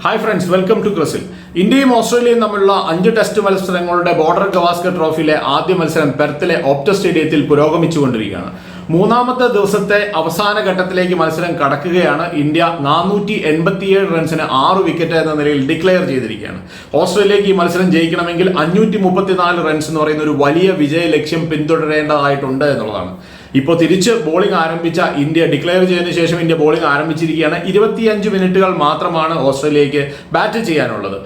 Hi friends, welcome to ക്രിസിൽ. ഇന്ത്യയും ഓസ്ട്രേലിയയും തമ്മിലുള്ള 5 ടെസ്റ്റ് മത്സരങ്ങളുടെ ബോർഡർ ഗവാസ്കർ ട്രോഫിയിലെ ആദ്യ മത്സരം പെർത്തിലെ ഓപ്റ്റസ് സ്റ്റേഡിയത്തിൽ പുരോഗമിച്ചുകൊണ്ടിരിക്കുകയാണ്. മൂന്നാമത്തെ ദിവസത്തെ അവസാന ഘട്ടത്തിലേക്ക് മത്സരം കടക്കുകയാണ്. ഇന്ത്യ 487 റൺസിന് 6 വിക്കറ്റ് എന്ന നിലയിൽ ഡിക്ലെയർ ചെയ്തിരിക്കുകയാണ്. ഓസ്ട്രേലിയക്ക് ഈ മത്സരം ജയിക്കണമെങ്കിൽ 534 റൺസ് എന്ന് പറയുന്ന ഒരു വലിയ വിജയ ലക്ഷ്യം പിന്തുടരേണ്ടതായിട്ടുണ്ട് എന്നുള്ളതാണ്. ഇപ്പോൾ തിരിച്ച് ബോളിംഗ് ആരംഭിച്ച ഇന്ത്യ ഡിക്ലെയർ ചെയ്തതിനു ശേഷം ഇന്ത്യ ബോളിംഗ് ആരംഭിച്ചിരിക്കുകയാണ്. 25 മിനിറ്റുകൾ മാത്രമാണ് ഓസ്ട്രേലിയക്ക് ബാറ്റ് ചെയ്യാനുള്ളത്.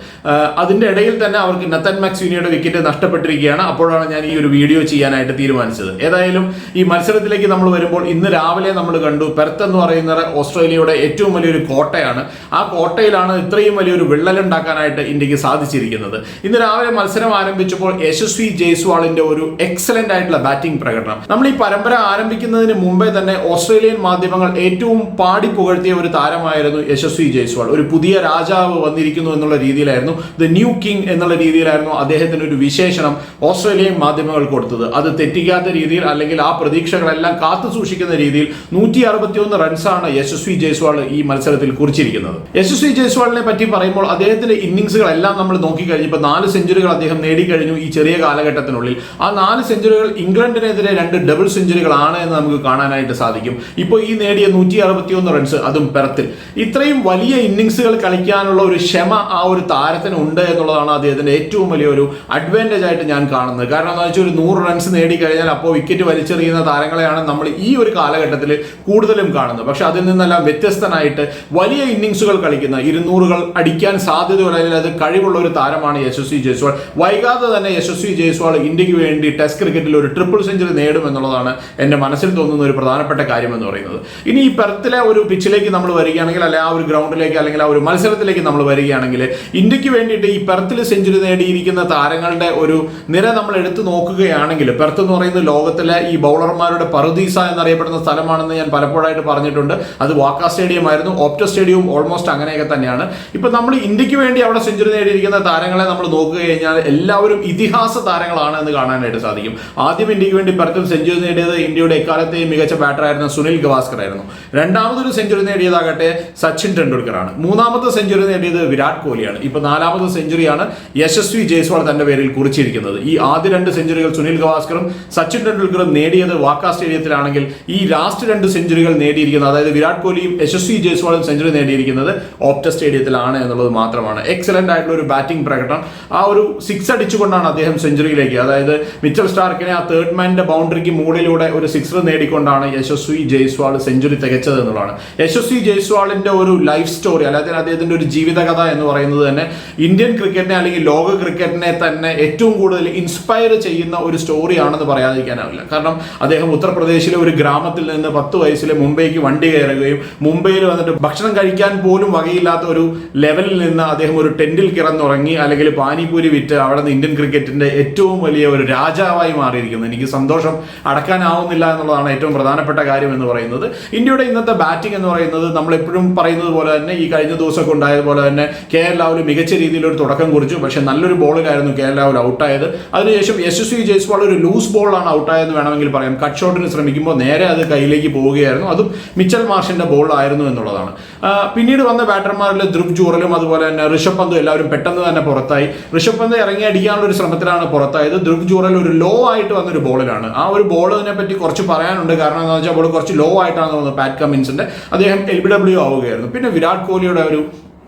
അതിന്റെ ഇടയിൽ തന്നെ അവർക്ക് നത്തൻ മാക്സ്വീനിയുടെ വിക്കറ്റ് നഷ്ടപ്പെട്ടിരിക്കുകയാണ്. അപ്പോഴാണ് ഞാൻ ഈ ഒരു വീഡിയോ ചെയ്യാനായിട്ട് തീരുമാനിച്ചത്. ഏതായാലും ഈ മത്സരത്തിലേക്ക് നമ്മൾ വരുമ്പോൾ ഇന്ന് രാവിലെ നമ്മൾ കണ്ടു, പെർത്ത് എന്ന് പറയുന്നത് ഓസ്ട്രേലിയയുടെ ഏറ്റവും വലിയൊരു കോട്ടയാണ്. ആ കോട്ടയിലാണ് ഇത്രയും വലിയൊരു വിള്ളലുണ്ടാക്കാനായിട്ട് ഇന്ത്യക്ക് സാധിച്ചിരിക്കുന്നത്. ഇന്ന് രാവിലെ മത്സരം ആരംഭിച്ചപ്പോൾ യശസ്വി ജയ്സ്വാളിന്റെ ഒരു എക്സലന്റ് ആയിട്ടുള്ള ബാറ്റിംഗ് പ്രകടനം. നമ്മൾ ഈ പരമ്പര ആരംഭിക്കുന്നതിന് മുമ്പേ തന്നെ ഓസ്ട്രേലിയൻ മാധ്യമങ്ങൾ ഏറ്റവും പാടി പുകഴ്ത്തിയ ഒരു താരമായിരുന്നു യശസ്വി ജയ്സ്വാൾ. ഒരു പുതിയ രാജാവ് വന്നിരിക്കുന്നു എന്നുള്ള രീതിയിലായിരുന്നു, ദ ന്യൂ കിങ് എന്നുള്ള രീതിയിലായിരുന്നു അദ്ദേഹത്തിന് ഒരു വിശേഷണം ഓസ്ട്രേലിയൻ മാധ്യമങ്ങൾ കൊടുത്തത്. അത് തെറ്റിക്കാത്ത രീതിയിൽ, അല്ലെങ്കിൽ ആ പ്രതീക്ഷകളെല്ലാം കാത്തു സൂക്ഷിക്കുന്ന രീതിയിൽ 161 റൺസാണ് യശസ്വി ജയ്സ്വാൾ ഈ മത്സരത്തിൽ കുറിച്ചിരിക്കുന്നത്. യശസ്വി ജയ്സ്വാളിനെ പറ്റി പറയുമ്പോൾ അദ്ദേഹത്തിന്റെ ഇന്നിംഗ്സുകളെല്ലാം നമ്മൾ നോക്കിക്കഴിഞ്ഞപ്പോൾ 4 സെഞ്ചുറികൾ അദ്ദേഹം നേടിക്കഴിഞ്ഞു ഈ ചെറിയ കാലഘട്ടത്തിനുള്ളിൽ. ആ 4 സെഞ്ചുറികൾ ഇംഗ്ലണ്ടിനെതിരെ 2 ഡബിൾ സെഞ്ചുറികളാണ് എന്ന് നമുക്ക് കാണാനായിട്ട് സാധിക്കും. ഇപ്പോൾ ഈ നേടിയ 161 റൺസ്, അതും പെർത്തിൽ. ഇത്രയും വലിയ ഇന്നിംഗ്സുകൾ കളിക്കാനുള്ള ഒരു ക്ഷമ ആ ഒരു താരത്തിന് ഉണ്ട് എന്നുള്ളതാണ് അദ്ദേഹത്തിന്റെ ഏറ്റവും വലിയൊരു അഡ്വാൻറ്റേജ് ആയിട്ട് ഞാൻ കാണുന്നത്. കാരണം എന്താ വെച്ചാൽ ഒരു 100 റൺസ് നേടിക്കഴിഞ്ഞാൽ അപ്പോൾ വിക്കറ്റ് വലിച്ചെറിയുന്ന താരങ്ങളെയാണ് നമ്മൾ ഈ ഒരു കാലഘട്ടത്തിൽ കൂടുതലും കാണുന്നത്. പക്ഷെ അതിൽ നിന്നെല്ലാം വ്യത്യസ്തനായിട്ട് വലിയ ഇന്നിംഗ്സുകൾ കളിക്കുന്ന 200കൾ അടിക്കാൻ സാധ്യതയുള്ള, അത് കഴിവുള്ള ഒരു താരമാണ് യശസ്വി ജയ്സ്വാൾ. വൈകാതെ തന്നെ യശസ്വി ജയ്സ്വാൾ ഇന്ത്യക്ക് വേണ്ടി ടെസ്റ്റ് ക്രിക്കറ്റിൽ ഒരു ട്രിപ്പിൾ സെഞ്ചുറി നേടും എന്നുള്ളതാണ് എൻ്റെ മനസ്സിൽ തോന്നുന്ന ഒരു പ്രധാനപ്പെട്ട കാര്യം എന്ന് പറയുന്നത്. ഇനി ഈ പെർത്തിലെ ഒരു പിച്ചിലേക്ക് നമ്മൾ വരികയാണെങ്കിൽ, അല്ലെങ്കിൽ ആ ഒരു ഗ്രൗണ്ടിലേക്ക്, അല്ലെങ്കിൽ ആ ഒരു മത്സരത്തിലേക്ക് നമ്മൾ വരികയാണെങ്കിൽ, ഇന്ത്യക്ക് വേണ്ടിയിട്ട് ഈ പെർത്തിൽ സെഞ്ചുറി നേടിയിരിക്കുന്ന താരങ്ങളുടെ ഒരു നിര നമ്മൾ എടുത്തു നോക്കുകയാണെങ്കിൽ, പെർത്ത് എന്ന് പറയുന്നത് ലോകത്തിലെ ഈ ബൗളർമാരുടെ പറുദീസ എന്നറിയപ്പെടുന്ന സ്ഥലമാണെന്ന് ഞാൻ പലപ്പോഴായിട്ട് പറഞ്ഞിട്ടുണ്ട്. അത് വാക്ക സ്റ്റേഡിയം ആയിരുന്നു, ഓപ്റ്റസ് സ്റ്റേഡിയവും ഓൾമോസ്റ്റ് അങ്ങനെയൊക്കെ തന്നെയാണ്. ഇപ്പൊ നമ്മൾ ഇന്ത്യക്ക് വേണ്ടി അവിടെ സെഞ്ചുറി നേടിയിരിക്കുന്ന താരങ്ങളെ നമ്മൾ നോക്കുക കഴിഞ്ഞാൽ എല്ലാവരും ഇതിഹാസ താരങ്ങളാണ് എന്ന് കാണാനായിട്ട് സാധിക്കും. ആദ്യം ഇന്ത്യക്ക് വേണ്ടി പെർത്തിൽ സെഞ്ചുറി നേടിയത് ഇന്ത്യയുടെ എക്കാലത്തെയും മികച്ച ബാറ്ററായിരുന്ന സുനിൽ ഗവാസ്കർ ആയിരുന്നു. രണ്ടാമതൊരു സെഞ്ചുറി നേടിയതാകട്ടെ സച്ചിൻ ടെണ്ടുൽക്കർ ആണ്. മൂന്നാമത്തെ സെഞ്ചുറി നേടിയത് വിരാട് കോഹ്ലിയാണ്. ഇപ്പൊ 4ാമത്തെ സെഞ്ചുറിയാണ് യശസ്വി ജയ്സ്വാൾ തന്റെ പേരിൽ കുറിച്ചിരിക്കുന്നത്. ഈ ആദ്യ 2 സെഞ്ചുറികൾ സുനിൽ ഗവാസ്കറും സച്ചിൻ ടെണ്ടുൽക്കറും നേടിയത് വാക്ക സ്റ്റേഡിയത്തിലാണെങ്കിൽ, ഈ ലാസ്റ്റ് 2 സെഞ്ചുറികൾ നേടിയിരിക്കുന്നത്, അതായത് വിരാട് കോഹ്ലിയും യശസ്വി ജയ്സ്വാളും സെഞ്ചുറി നേടിയിരിക്കുന്നത് ഓപ്റ്റസ് സ്റ്റേഡിയത്തിലാണ് എന്നുള്ളത് മാത്രമാണ്. എക്സലന്റ് ആയിട്ടുള്ള ഒരു ബാറ്റിംഗ് പ്രകടനം. ആ ഒരു 6 അടിച്ചുകൊണ്ടാണ് അദ്ദേഹം സെഞ്ചുറിയിലേക്ക്, അതായത് മിച്ചൽ സ്റ്റാർക്കിനെ ആ തേർഡ് മാന്റെ ബൗണ്ടറിക്ക് മുകളിലൂടെ ഒരു 6 നേടിക്കൊണ്ടാണ് യശസ്വി ജയ്സ്വാൾ സെഞ്ചുറി തികച്ചത് എന്നുള്ളതാണ്. യശസ്വി ജയ്സ്വാളിന്റെ ഒരു ലൈഫ് സ്റ്റോറി, അല്ലാതെ അദ്ദേഹത്തിന്റെ ഒരു ജീവിതകഥ എന്ന് പറയുന്നത് തന്നെ ഇന്ത്യൻ ക്രിക്കറ്റിനെ, അല്ലെങ്കിൽ ലോക ക്രിക്കറ്റിനെ തന്നെ ഏറ്റവും കൂടുതൽ ഇൻസ്പയർ ചെയ്യുന്ന ഒരു സ്റ്റോറിയാണെന്ന് പറയാതിരിക്കാനാവില്ല. കാരണം അദ്ദേഹം ഉത്തർപ്രദേശിലെ ഒരു ഗ്രാമത്തിൽ നിന്ന് 10 വയസ്സിൽ മുംബൈക്ക് വണ്ടി കയറുകയും, മുംബൈയിൽ വന്നിട്ട് ഭക്ഷണം കഴിക്കാൻ പോലും വകയില്ലാത്ത ഒരു ലെവലിൽ നിന്ന് അദ്ദേഹം ഒരു ടെന്റിൽ കിടന്നുറങ്ങി, അല്ലെങ്കിൽ പാനിപൂരി വിറ്റ് അവിടെ നിന്ന് ഇന്ത്യൻ ക്രിക്കറ്റിന്റെ ഏറ്റവും വലിയ ഒരു രാജാവായി മാറിയിരിക്കുന്നു. എനിക്ക് സന്തോഷം അടക്കാനാവുന്നില്ല എന്നുള്ളതാണ് ഏറ്റവും പ്രധാനപ്പെട്ട കാര്യം എന്ന് പറയുന്നത്. ഇന്ത്യയുടെ ഇന്നത്തെ ബാറ്റിംഗ് എന്ന് പറയുന്നത് നമ്മൾ എപ്പോഴും പറയുന്നത് പോലെ തന്നെ, ഈ കഴിഞ്ഞ ദിവസമൊക്കെ ഉണ്ടായതുപോലെ തന്നെ KL രാഹുൽ മികച്ച രീതിയിൽ ഒരു തുടക്കം കുറിച്ചു. പക്ഷെ നല്ലൊരു ബോളിലായിരുന്നു KL രാഹുൽ ഔട്ടായത്. അതിനുശേഷം യശസ്വി ജയ്സ്വാൾ ഒരു ലൂസ് ബോളാണ് ഔട്ടായെന്ന് വേണമെങ്കിൽ പറയാം. കട്ട് ഷോട്ടിന് ശ്രമിക്കുമ്പോൾ നേരെ അത് കയ്യിലേക്ക് പോവുകയായിരുന്നു. അതും മിച്ചൽ മാർഷിന്റെ ബോളായിരുന്നു എന്നുള്ളതാണ്. പിന്നീട് വന്ന ബാറ്റർമാരിൽ ധ്രുവ് ജൂറലും അതുപോലെ തന്നെ ഋഷഭ് പന്തും എല്ലാവരും പെട്ടെന്ന് തന്നെ പുറത്തായി. ഋഷഭ് പന്ത് ഇറങ്ങി അടിക്കാനുള്ള ഒരു ശ്രമത്തിലാണ് പുറത്തായത്. ധ്രുവ് ജൂറൽ ഒരു ലോ ആയിട്ട് വന്നൊരു ബോളിലാണ്. ആ ഒരു ബോളിനെ പറ്റി കുറച്ച് പറയാനുണ്ട്. കാരണം എന്താണെന്ന് വെച്ചാൽ ബോൾ കുറച്ച് ലോ ആയിട്ടാണ് തോന്നുന്നത്. പാറ്റ് കമ്മിൻസിന്റെ അദ്ദേഹം LBW ആവുകയായിരുന്നു. പിന്നെ വിരാട് കോഹ്ലിയുടെ ഒരു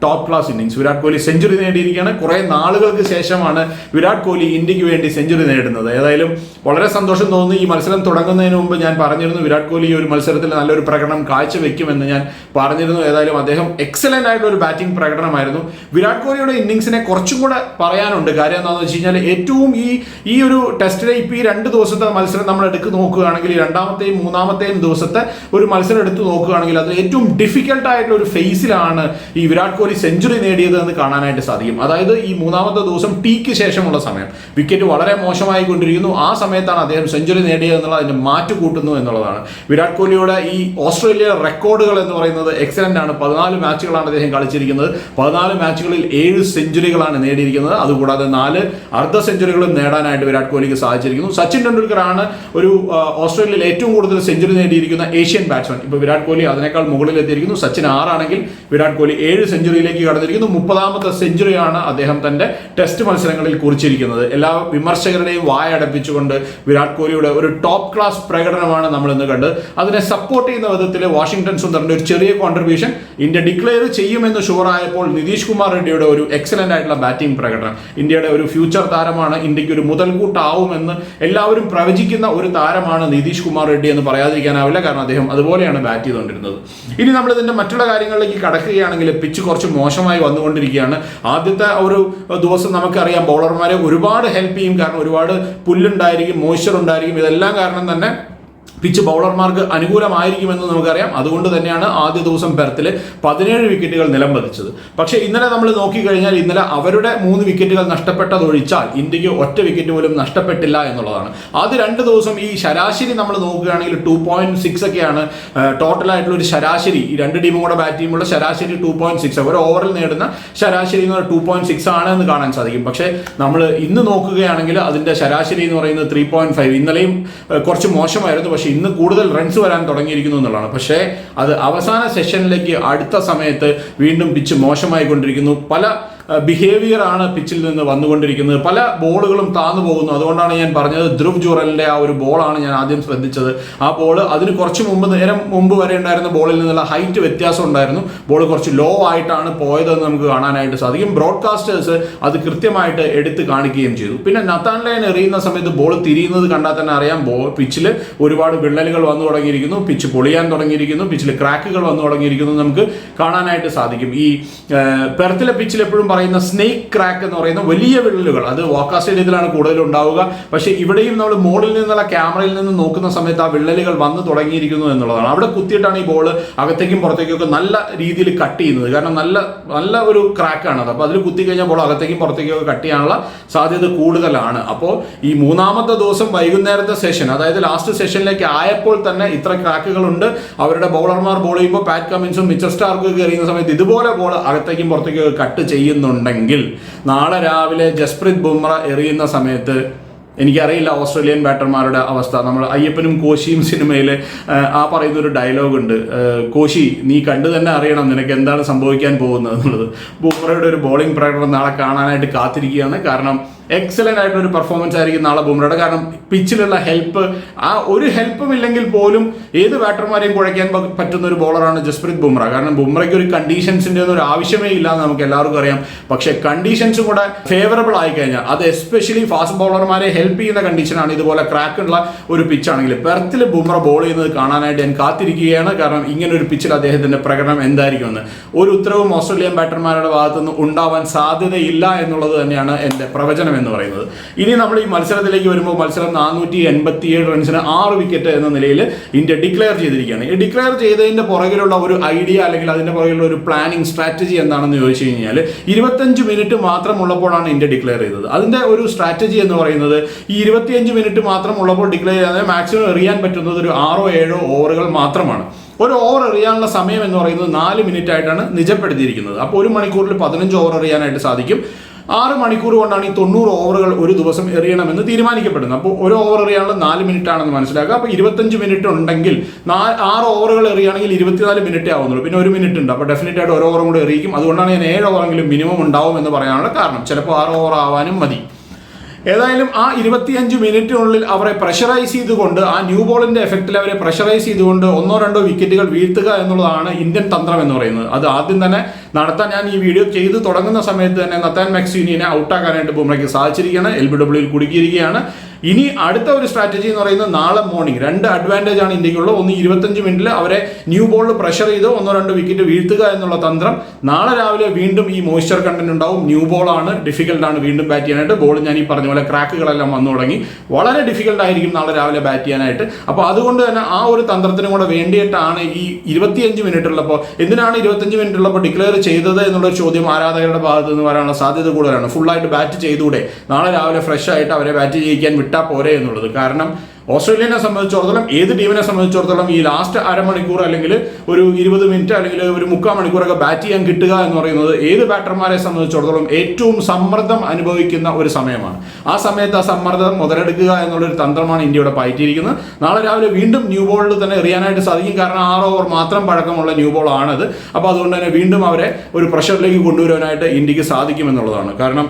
top class innings. Virat Kohli century നേടിയിരിക്കുകയാണ്. കുറേ നാളുകൾക്ക് ശേഷമാണ് വിരാട് കോഹ്ലി ഇന്ത്യക്ക് വേണ്ടി സെഞ്ചുറി നേടുന്നത്. ഏതായാലും വളരെ സന്തോഷം തോന്നുന്നു. ഈ മത്സരം തുടങ്ങുന്നതിന് മുമ്പ് ഞാൻ പറഞ്ഞിരുന്നു വിരാട് കോഹ്ലി ഈ ഒരു മത്സരത്തിൽ നല്ലൊരു പ്രകടനം കാഴ്ചവെക്കുമെന്ന് ഞാൻ പറഞ്ഞിരുന്നു. ഏതായാലും അദ്ദേഹം എക്സലന്റ് ആയിട്ടുള്ള ഒരു ബാറ്റിംഗ് പ്രകടനമായിരുന്നു. വിരാട് കോഹ്ലിയുടെ ഇന്നിങ്സിനെ കുറച്ചും കൂടെ പറയാനുണ്ട്. കാര്യം എന്താണെന്ന് വെച്ച് കഴിഞ്ഞാൽ ഏറ്റവും ഈ ഒരു ടെസ്റ്റിലെ ഇപ്പോൾ ഈ 2 ദിവസത്തെ മത്സരം നമ്മൾ എടുത്ത് നോക്കുകയാണെങ്കിൽ, 2ാമത്തെയും 3ാമത്തെയും ദിവസത്തെ ഒരു മത്സരം എടുത്ത് നോക്കുകയാണെങ്കിൽ, അത് ഏറ്റവും ഡിഫിക്കൽട്ട് ആയിട്ടുള്ള ഒരു ഫേസിലാണ് ഈ വിരാട് കോഹ്ലി സെഞ്ചുറി നേടിയത് എന്ന് കാണാനായിട്ട് സാധിക്കും. അതായത് ഈ 3ാമത്തെ ദിവസം ടീക്ക് ശേഷമുള്ള സമയം, വിക്കറ്റ് വളരെ മോശമായി കൊണ്ടിരിക്കുന്നു. ആ സമയത്താണ് അദ്ദേഹം സെഞ്ചുറി നേടിയത് എന്നുള്ളത് അതിന്റെ മാറ്റ് കൂട്ടുന്നു എന്നുള്ളതാണ്. വിരാട് കോഹ്ലിയുടെ ഈ ഓസ്ട്രേലിയ റെക്കോർഡുകൾ എന്ന് പറയുന്നത് എക്സലന്റ് ആണ്. 14 മാച്ചുകളാണ് അദ്ദേഹം കളിച്ചിരിക്കുന്നത്. 14 മാച്ചുകളിൽ 7 സെഞ്ചുറികളാണ് നേടിയിരിക്കുന്നത്. അതുകൂടാതെ 4 അർദ്ധ സെഞ്ചുറികളും നേടാനായിട്ട് വിരാട് കോഹ്ലിക്ക് സാധിച്ചിരിക്കുന്നു. സച്ചിൻ ടെണ്ടുൽക്കർ ആണ് ഒരു ഓസ്ട്രേലിയയിൽ ഏറ്റവും കൂടുതൽ സെഞ്ചുറി നേടിയിരിക്കുന്ന ഏഷ്യൻ ബാറ്റ്സ്മാൻ. ഇപ്പോൾ വിരാട് കോഹ്ലി അതിനേക്കാൾ മുകളിൽ എത്തിയിരിക്കുന്നു. സച്ചിൻ 6 ആണെങ്കിൽ വിരാട് കോഹ്ലി 7 സെഞ്ചുറി സെഞ്ചുറിയിലേക്ക് കടന്നിരിക്കുന്നു. 30ാമത്തെ സെഞ്ചുറിയാണ് അദ്ദേഹം തന്റെ ടെസ്റ്റ് മത്സരങ്ങളിൽ കുറിച്ചിരിക്കുന്നത്. എല്ലാ വിമർശകരുടെയും വായടപ്പിച്ചുകൊണ്ട് വിരാട് കോഹ്ലിയുടെ ഒരു ടോപ്പ് ക്ലാസ് പ്രകടനമാണ് നമ്മൾ ഇന്ന് കണ്ടത്. അതിനെ സപ്പോർട്ട് ചെയ്യുന്ന വിധത്തിൽ വാഷിംഗ്ടൺ സുന്ദറിന്റെ ഒരു ചെറിയ കോൺട്രിബ്യൂഷൻ ഇന്ത്യ ഡിക്ലെയർ ചെയ്യുമെന്ന് ഷുവറായപ്പോൾ നിതീഷ് കുമാർ റെഡ്ഡിയുടെ ഒരു എക്സലന്റ് ആയിട്ടുള്ള ബാറ്റിംഗ് പ്രകടനം, ഇന്ത്യയുടെ ഒരു ഫ്യൂച്ചർ താരമാണ്, ഇന്ത്യക്ക് ഒരു മുതൽക്കൂട്ടാവുമെന്ന് എല്ലാവരും പ്രവചിക്കുന്ന ഒരു താരമാണ് നിതീഷ് കുമാർ റെഡ്ഡി എന്ന് പറയാതിരിക്കാനാവില്ല. കാരണം അദ്ദേഹം അതുപോലെയാണ് ബാറ്റ് ചെയ്തുകൊണ്ടിരുന്നത്. ഇനി നമ്മൾ ഇതിന്റെ മറ്റുള്ള കാര്യങ്ങളിലേക്ക് കടക്കുകയാണെങ്കിൽ പിച്ച് കുറച്ച് മോശമായി വന്നുകൊണ്ടിരിക്കുകയാണ്. ആദ്യത്തെ ഒരു ദിവസം നമുക്കറിയാം ബൗളർമാരെ ഒരുപാട് ഹെൽപ്പ് ചെയ്യും. കാരണം ഒരുപാട് പുല്ലുണ്ടായിരിക്കും, മോയ്സ്ചർ ഉണ്ടായിരിക്കും. ഇതെല്ലാം കാരണം തന്നെ പിച്ച് ബൗളർമാർക്ക് അനുകൂലമായിരിക്കുമെന്ന് നമുക്കറിയാം. അതുകൊണ്ട് തന്നെയാണ് ആദ്യ ദിവസം പെർത്തിൽ 17 വിക്കറ്റുകൾ നിലം പതിച്ചത്. പക്ഷേ ഇന്നലെ നമ്മൾ നോക്കിക്കഴിഞ്ഞാൽ ഇന്നലെ അവരുടെ 3 വിക്കറ്റുകൾ നഷ്ടപ്പെട്ടതൊഴിച്ചാൽ ഇന്ത്യക്ക് ഒറ്റ വിക്കറ്റ് പോലും നഷ്ടപ്പെട്ടില്ല എന്നുള്ളതാണ്. ആദ്യ 2 ദിവസം ഈ ശരാശരി നമ്മൾ നോക്കുകയാണെങ്കിൽ 2.6 ഒക്കെയാണ് ടോട്ടലായിട്ടുള്ള ഒരു ശരാശരി. ഈ 2 ടീമും കൂടെ ബാറ്റ് ചെയ്യുമ്പോൾ ശരാശരി 2.6, ഒരു ഓവറിൽ നേടുന്ന ശരാശരി എന്ന് പറയുന്നത് 2.6 ആണ് എന്ന് കാണാൻ സാധിക്കും. പക്ഷേ നമ്മൾ ഇന്ന് നോക്കുകയാണെങ്കിൽ അതിന്റെ ശരാശരി എന്ന് പറയുന്നത് 3.5. ഇന്നലെയും കുറച്ച് മോശമായിരുന്നു, പക്ഷേ ഇന്ന് കൂടുതൽ റൺസ് വരാൻ തുടങ്ങിയിരിക്കുന്നു എന്നുള്ളതാണ്. പക്ഷേ അത് അവസാന സെഷനിലേക്ക് അടുത്ത സമയത്ത് വീണ്ടും പിച്ച് മോശമായിക്കൊണ്ടിരിക്കുന്നു. പല ബിഹേവിയർ ആണ് പിച്ചിൽ നിന്ന് വന്നുകൊണ്ടിരിക്കുന്നത്. പല ബോളുകളും താന്നു പോകുന്നു. അതുകൊണ്ടാണ് ഞാൻ പറഞ്ഞത് ധ്രുവ് ജുറലിന്റെ ആ ഒരു ബോളാണ് ഞാൻ ആദ്യം ശ്രദ്ധിച്ചത്. ആ ബോൾ അതിന് കുറച്ച് നേരം മുമ്പ് വരെ ഉണ്ടായിരുന്ന ബോളിൽ നിന്നുള്ള ഹൈറ്റ് വ്യത്യാസം ഉണ്ടായിരുന്നു. ബോൾ കുറച്ച് ലോ ആയിട്ടാണ് പോയതെന്ന് നമുക്ക് കാണാനായിട്ട് സാധിക്കും. ബ്രോഡ്കാസ്റ്റേഴ്സ് അത് കൃത്യമായിട്ട് എടുത്ത് കാണിക്കുകയും ചെയ്തു. പിന്നെ നത്താൻ ലയൻ എറിയുന്ന സമയത്ത് ബോൾ തിരിയുന്നത് കണ്ടാൽ തന്നെ അറിയാം പിച്ചിൽ ഒരുപാട് വിള്ളലുകൾ വന്നു തുടങ്ങിയിരിക്കുന്നു, പിച്ച് പൊളിയാൻ തുടങ്ങിയിരിക്കുന്നു, പിച്ചിൽ ക്രാക്കുകൾ വന്നു തുടങ്ങിയിരിക്കുന്നു നമുക്ക് കാണാനായിട്ട് സാധിക്കും. ഈ പെർത്തിലെ പിച്ചിൽ എപ്പോഴും പറയുന്ന സ്നേക്ക് ക്രാക്ക് എന്ന് പറയുന്ന വലിയ വിള്ളലുകൾ അത് വാക്കാ സ്റ്റേഡിയത്തിലാണ് കൂടുതൽ ഉണ്ടാവുക. പക്ഷേ ഇവിടെയും നമ്മൾ മോളിൽ നിന്നുള്ള ക്യാമറയിൽ നിന്ന് നോക്കുന്ന സമയത്ത് ആ വിള്ളലുകൾ വന്നു തുടങ്ങിയിരിക്കുന്നു എന്നുള്ളതാണ്. അവിടെ കുത്തിയിട്ടാണ് ഈ ബോൾ അകത്തേക്കും പുറത്തേക്കൊക്കെ നല്ല രീതിയിൽ കട്ട് ചെയ്യുന്നത്. കാരണം നല്ല ഒരു ക്രാക്കാണ് അത്. അപ്പോൾ അതിൽ കുത്തി കഴിഞ്ഞാൽ ബോൾ അകത്തേക്കും പുറത്തേക്കൊക്കെ കട്ട് ചെയ്യാനുള്ള സാധ്യത കൂടുതലാണ്. അപ്പോൾ ഈ 3ാമത്തെ ദിവസം വൈകുന്നേരത്തെ സെഷൻ, അതായത് ലാസ്റ്റ് സെഷനിലേക്ക് ആയപ്പോൾ തന്നെ ഇത്ര ക്രാക്കുകളുണ്ട്. അവരുടെ ബൗളർമാർ ബോൾ ചെയ്യുമ്പോൾ പാറ്റ് കമിൻസും മിച്ചൽ സ്റ്റാർക്കും ഒക്കെ എറിയുന്ന സമയത്ത് ഇതുപോലെ ബോൾ അകത്തേക്കും പുറത്തേക്കൊക്കെ കട്ട് ചെയ്യുന്നുണ്ടെങ്കിൽ നാളെ രാവിലെ ജസ്പ്രീത് ബുംറ എറിയുന്ന സമയത്ത് എനിക്കറിയില്ല ഓസ്ട്രേലിയൻ ബാറ്റർമാരുടെ അവസ്ഥ. നമ്മൾ അയ്യപ്പനും കോശിയും സിനിമയിൽ ആ പറയുന്ന ഒരു ഡയലോഗ് ഉണ്ട്, കോശി നീ കണ്ടു തന്നെ അറിയണം നിനക്ക് എന്താണ് സംഭവിക്കാൻ പോകുന്നത് എന്നുള്ളത്. ബുംറയുടെ ഒരു ബോളിംഗ് പ്രകടനം നാളെ കാണാനായിട്ട് കാത്തിരിക്കുകയാണ്. കാരണം എക്സലന്റ് ആയിട്ടുള്ള ഒരു പെർഫോമൻസ് ആയിരിക്കും നാളെ ബുംറയുടെ. കാരണം പിച്ചിലുള്ള ഹെൽപ്പ്, ആ ഒരു ഹെൽപ്പും ഇല്ലെങ്കിൽ പോലും ഏത് ബാറ്റർമാരെയും കുഴയ്ക്കാൻ പറ്റുന്ന ഒരു ബോളറാണ് ജസ്പ്രീത് ബുംറ. കാരണം ബുംറയ്ക്ക് ഒരു കണ്ടീഷൻസിന്റെ ഒന്നും ഒരു ആവശ്യമേ ഇല്ല എന്ന് നമുക്ക് എല്ലാവർക്കും അറിയാം. പക്ഷെ കണ്ടീഷൻസും കൂടെ ഫേവറബിൾ ആയി കഴിഞ്ഞാൽ അത് എസ്പെഷ്യലി ഫാസ്റ്റ് ബോളർമാരെ ഹെൽപ്പ് ചെയ്യുന്ന കണ്ടീഷനാണ്. ഇതുപോലെ ക്രാക്കുള്ള ഒരു പിച്ചാണെങ്കിൽ പെർത്തിൽ ബുംറ ബോൾ ചെയ്യുന്നത് കാണാനായിട്ട് ഞാൻ കാത്തിരിക്കുകയാണ്. കാരണം ഇങ്ങനെ ഒരു പിച്ചിൽ അദ്ദേഹത്തിന്റെ പ്രകടനം എന്തായിരിക്കുമെന്ന് ഒരു ഉത്തരവും ഓസ്ട്രേലിയൻ ബാറ്റർമാരുടെ ഭാഗത്തുനിന്ന് ഉണ്ടാവാൻ സാധ്യതയില്ല എന്നുള്ളത് തന്നെയാണ് എൻ്റെ പ്രവചനം എന്ന് പറയുന്നത്. ഇനി നമ്മൾ ഈ മത്സരത്തിലേക്ക് വരുമ്പോൾ മത്സരം 487 റൺസിന് 6 വിക്കറ്റ് എന്ന നിലയിൽ ഇന്ത്യ ഡിക്ലെയർ ചെയ്തിരിക്കുകയാണ്. ഈ ഡിക്ലെയർ ചെയ്തതിന്റെ പുറകിലുള്ള ഒരു ഐഡിയ അല്ലെങ്കിൽ അതിന്റെ പുറകിലുള്ള ഒരു പ്ലാനിങ് സ്ട്രാറ്റജി എന്താണെന്ന് ചോദിച്ചു കഴിഞ്ഞാൽ 25 മിനിറ്റ് മാത്രമുള്ളപ്പോഴാണ് ഇന്ത്യ ഡിക്ലെയർ ചെയ്തത്. അതിന്റെ ഒരു സ്ട്രാറ്റജി എന്ന് പറയുന്നത് ഈ 25 മിനിറ്റ് മാത്രമുള്ളപ്പോൾ ഡിക്ലെയർ ചെയ്യാതെ മാക്സിമം എറിയാൻ പറ്റുന്നത് ഒരു 6-7 ഓവറുകൾ മാത്രമാണ്. ഒരു ഓവർ എറിയാനുള്ള സമയം എന്ന് പറയുന്നത് 4 മിനിറ്റ് ആയിട്ടാണ് നിജപ്പെടുത്തിയിരിക്കുന്നത്. അപ്പോൾ 1 മണിക്കൂറിൽ 15 ഓവർ എറിയാനായിട്ട് സാധിക്കും. 6 മണിക്കൂർ കൊണ്ടാണ് ഈ 90 ഓവറുകൾ ഒരു ദിവസം എറിയണമെന്ന് തീരുമാനിക്കപ്പെടുന്നത്. അപ്പോൾ ഒരു ഓവർ എറിയാനുള്ള 4 മിനിറ്റ് ആണെന്ന് മനസ്സിലാക്കുക. അപ്പോൾ 25 മിനിറ്റ് ഉണ്ടെങ്കിൽ 6 ഓവറുകൾ എറിയുകയാണെങ്കിൽ 24 മിനിറ്റേ ആവുന്നുള്ളൂ. പിന്നെ 1 മിനിറ്റ് ഉണ്ട്. അപ്പോൾ ഡെഫിനറ്റ് ആയിട്ട് 1 ഓവറും കൂടെ എറിയിക്കും. അതുകൊണ്ടാണ് ഞാൻ 7 ഓവറെങ്കിലും മിനിമം ഉണ്ടാവും എന്ന് പറയാനുള്ള കാരണം. ചിലപ്പോൾ 6 ഓവർ ആവാനും മതി. ഏതായാലും ആ 25 മിനിറ്റിനുള്ളിൽ അവരെ പ്രഷറൈസ് ചെയ്തുകൊണ്ട് ആ ന്യൂ ബോളിന്റെ എഫക്റ്റിൽ അവരെ പ്രഷറൈസ് ചെയ്തുകൊണ്ട് 1-2 വിക്കറ്റുകൾ വീഴ്ത്തുക എന്നുള്ളതാണ് ഇന്ത്യൻ തന്ത്രം എന്ന് പറയുന്നത്. അത് ആദ്യം തന്നെ നടത്താൻ ഞാൻ ഈ വീഡിയോ ചെയ്ത് തുടങ്ങുന്ന സമയത്ത് തന്നെ നത്താൻ മാക്സ്വീനിനെ ഔട്ടാക്കാനായിട്ട് ബുംറയ്ക്ക് സാധിച്ചിരിക്കുകയാണ്. LBWയിൽ കുടുക്കിയിരിക്കുകയാണ്. ഇനി അടുത്ത ഒരു സ്ട്രാറ്റജി എന്ന് പറയുന്നത് നാളെ മോർണിംഗ് 2 അഡ്വാൻറ്റേജ് ആണ് ഇന്ത്യക്കുള്ളത്. ഒന്ന് 25 മിനിറ്റിൽ അവരെ ന്യൂ ബോളിൽ പ്രഷർ ചെയ്ത് 1-2 വിക്കറ്റ് വീഴ്ത്തുക എന്നുള്ള തന്ത്രം. നാളെ രാവിലെ വീണ്ടും ഈ മോയ്സ്ചർ കണ്ടന്റ് ഉണ്ടാവും. ന്യൂ ബോളാണ്, ഡിഫിക്കൽട്ടാണ് വീണ്ടും ബാറ്റ് ചെയ്യാനായിട്ട്. ബോൾ ഞാൻ ഈ പറഞ്ഞ പോലെ ക്രാക്കുകളെല്ലാം വന്നു തുടങ്ങി. വളരെ ഡിഫിക്കൽട്ട് ആയിരിക്കും നാളെ രാവിലെ ബാറ്റ് ചെയ്യാനായിട്ട്. അപ്പോൾ അതുകൊണ്ട് തന്നെ ആ ഒരു തന്ത്രത്തിനും കൂടെ വേണ്ടിയിട്ടാണ് ഈ 25 മിനിറ്റ് ഉള്ളപ്പോൾ, എന്തിനാണ് 25 മിനിറ്റ് ഉള്ളപ്പോൾ ഡിക്ലെയർ ചെയ്തത് എന്നുള്ള ചോദ്യം ആരാധകരുടെ ഭാഗത്ത് നിന്ന് വരാനുള്ള സാധ്യത കൂടുതലാണ്. ഫുള്ളായിട്ട് ബാറ്റ് ചെയ്തുകൂടെ, നാളെ രാവിലെ ഫ്രഷ് ആയിട്ട് അവരെ ബാറ്റ് ചെയ്യിക്കാൻ വിട്ടാൽ പോരെ എന്നുള്ളത്. കാരണം ഓസ്ട്രേലിയനെ സംബന്ധിച്ചിടത്തോളം, ഏത് ടീമിനെ സംബന്ധിച്ചിടത്തോളം ഈ ലാസ്റ്റ് അരമണിക്കൂർ അല്ലെങ്കിൽ ഒരു 20 മിനിറ്റ് അല്ലെങ്കിൽ ഒരു 3/4 മണിക്കൂറൊക്കെ ബാറ്റ് ചെയ്യാൻ കിട്ടുക എന്ന് പറയുന്നത് ഏത് ബാറ്റർമാരെ സംബന്ധിച്ചിടത്തോളം ഏറ്റവും സമ്മർദ്ദം അനുഭവിക്കുന്ന ഒരു സമയമാണ്. ആ സമയത്ത് ആ സമ്മർദ്ദം മുതലെടുക്കുക എന്നുള്ളൊരു തന്ത്രമാണ് ഇന്ത്യയുടെ പയറ്റിയിരിക്കുന്നത്. നാളെ രാവിലെ വീണ്ടും ന്യൂ ബോളിൽ തന്നെ എറിയാനായിട്ട് സാധിക്കും. കാരണം 6 ഓവർ മാത്രം പഴക്കമുള്ള ന്യൂ ബോൾ ആണത്. അപ്പോൾ അതുകൊണ്ട് തന്നെ വീണ്ടും അവരെ ഒരു പ്രഷറിലേക്ക് കൊണ്ടുവരാനായിട്ട് ഇന്ത്യക്ക് സാധിക്കുമെന്നുള്ളതാണ്. കാരണം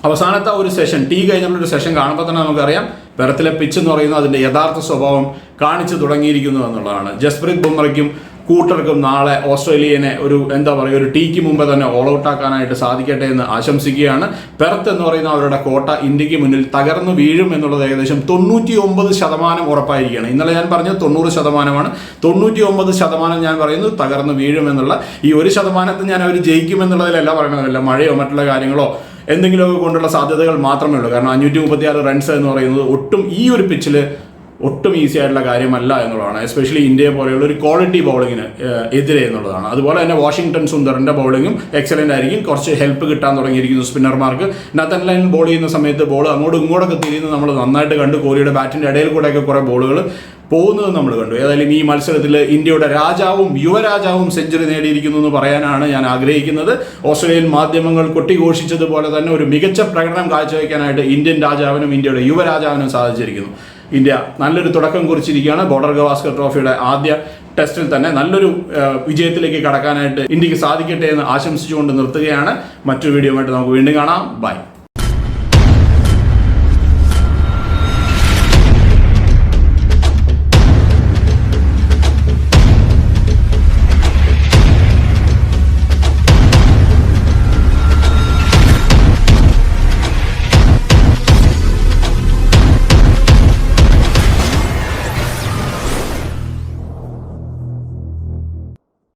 അവസാനത്തെ ഒരു സെഷൻ, ടീ കഴിഞ്ഞുള്ളൊരു സെഷൻ കാണുമ്പോൾ തന്നെ നമുക്കറിയാം പെർത്തിലെ പിച്ച് എന്ന് പറയുന്നത് അതിൻ്റെ യഥാർത്ഥ സ്വഭാവം കാണിച്ചു തുടങ്ങിയിരിക്കുന്നു എന്നുള്ളതാണ്. ജസ്പ്രീത് ബുംറയ്ക്കും കൂട്ടർക്കും നാളെ ഓസ്ട്രേലിയനെ ഒരു ടീക്ക് മുമ്പ് തന്നെ ഓൾ ഔട്ട് ആക്കാനായിട്ട് സാധിക്കട്ടെ എന്ന് ആശംസിക്കുകയാണ്. പെർത്ത് എന്ന് പറയുന്ന അവരുടെ കോട്ട ഇന്ത്യക്ക് മുന്നിൽ തകർന്നു വീഴും എന്നുള്ളത് ഏകദേശം 99% ഉറപ്പായിരിക്കുകയാണ്. ഇന്നലെ ഞാൻ പറഞ്ഞത് 90%. 99% ഞാൻ പറയുന്നു തകർന്നു വീഴും എന്നുള്ള. ഈ 1% ഞാൻ അവർ ജയിക്കുമെന്നുള്ളതിലല്ല പറയണതല്ല, മഴയോ മറ്റുള്ള കാര്യങ്ങളോ എന്തെങ്കിലുമൊക്കെ കൊണ്ടുള്ള സാധ്യതകൾ മാത്രമേ ഉള്ളൂ. കാരണം 536 റൺസ് എന്ന് പറയുന്നത് ഒട്ടും ഈ ഒരു പിച്ചിൽ ഒട്ടും ഈസി ആയിട്ടുള്ള കാര്യമല്ല എന്നുള്ളതാണ്. എസ്പെഷ്യലി ഇന്ത്യയെ പോലെയുള്ള ഒരു ക്വാളിറ്റി ബൗളിങ്ങിന് എതിരെ എന്നുള്ളതാണ്. അതുപോലെ തന്നെ വാഷിംഗ്ടൺ സുന്ദറിന്റെ ബൗളിങ്ങും എക്സലന്റ് ആയിരിക്കും. കുറച്ച് ഹെൽപ്പ് കിട്ടാൻ തുടങ്ങിയിരിക്കുന്നു സ്പിന്നർമാർക്ക്. നത്തൻ ലൈൻ ബോൾ ചെയ്യുന്ന സമയത്ത് ബോൾ അങ്ങോട്ടും ഇങ്ങോട്ടൊക്കെ തിരിയുന്നത് നമ്മൾ നന്നായിട്ട് കണ്ടു. കോഹ്ലിയുടെ ബാറ്റിന്റെ ഇടയിൽ കൂടെയൊക്കെ കുറെ ബോളുകൾ പോകുന്നത് നമ്മൾ കണ്ടു. ഏതായാലും ഈ മത്സരത്തിൽ ഇന്ത്യയുടെ രാജാവും യുവരാജാവും സെഞ്ചുറി നേടിയിരിക്കുന്നു എന്ന് പറയാനാണ് ഞാൻ ആഗ്രഹിക്കുന്നത്. ഓസ്ട്രേലിയൻ മാധ്യമങ്ങൾ കൊട്ടിഘോഷിച്ചതുപോലെ തന്നെ ഒരു മികച്ച പ്രകടനം കാഴ്ചവെക്കാനായിട്ട് ഇന്ത്യൻ രാജാവിനും ഇന്ത്യയുടെ യുവരാജാവിനും സാധിച്ചിരിക്കുന്നു. ഇന്ത്യ നല്ലൊരു തുടക്കം കുറിച്ചിരിക്കുകയാണ്. ബോർഡർ ഗവാസ്കർ ട്രോഫിയുടെ ആദ്യ ടെസ്റ്റിൽ തന്നെ നല്ലൊരു വിജയത്തിലേക്ക് കടക്കാനായിട്ട് ഇന്ത്യക്ക് സാധിക്കട്ടെ എന്ന് ആശംസിച്ചുകൊണ്ട് നിർത്തുകയാണ്. മറ്റൊരു വീഡിയോ ആയിട്ട് നമുക്ക് വീണ്ടും കാണാം. ബൈ.